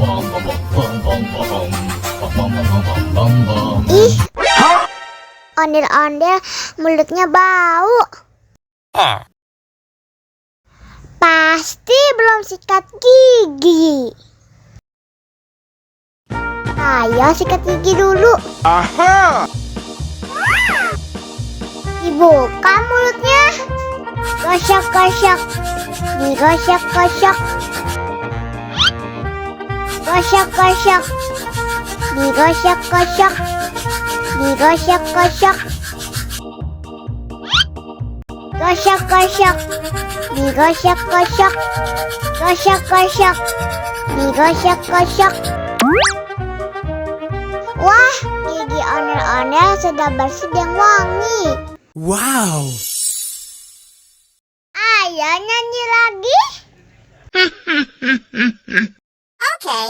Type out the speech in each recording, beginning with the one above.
Ih, ondel-ondel mulutnya bau. Pasti belum sikat gigi. Ayo sikat gigi dulu. Aha! Dibuka mulutnya. Gosok-gosok. Digosok-gosok. Gosok-gosok. Digosok-gosok. Digosok-gosok. Gosok-gosok. Digosok-gosok. Gosok-gosok. Digosok-gosok. Wah, gigi ondel-ondel sudah bersih dan wangi. Wow! Ayo nyanyi lagi. Oke.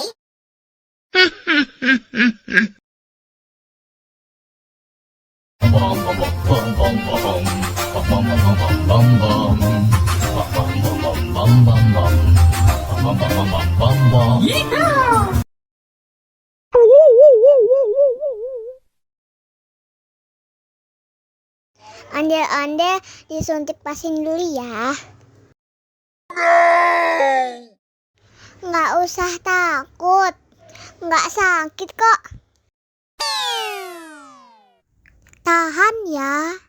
Ondel-ondel disuntik vaksin dulu ya. Nggak usah takut, nggak sakit kok. Tahan ya.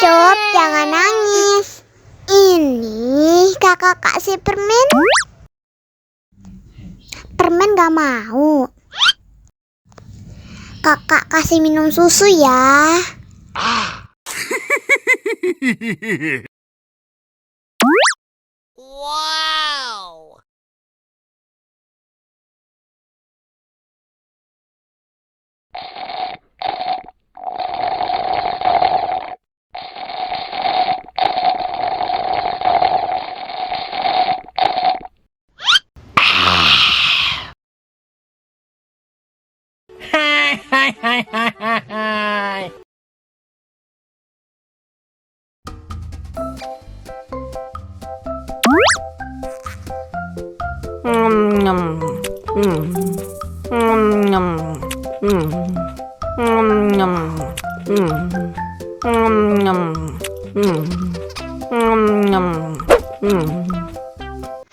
Cup, jangan nangis. Ini kakak kasih permen. Permen gak mau. Kakak kasih minum susu ya. Wow! Hai.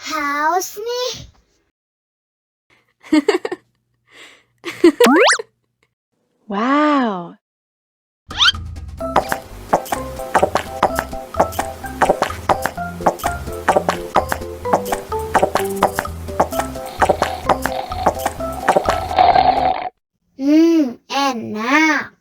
Haus nih. Wow. Enak.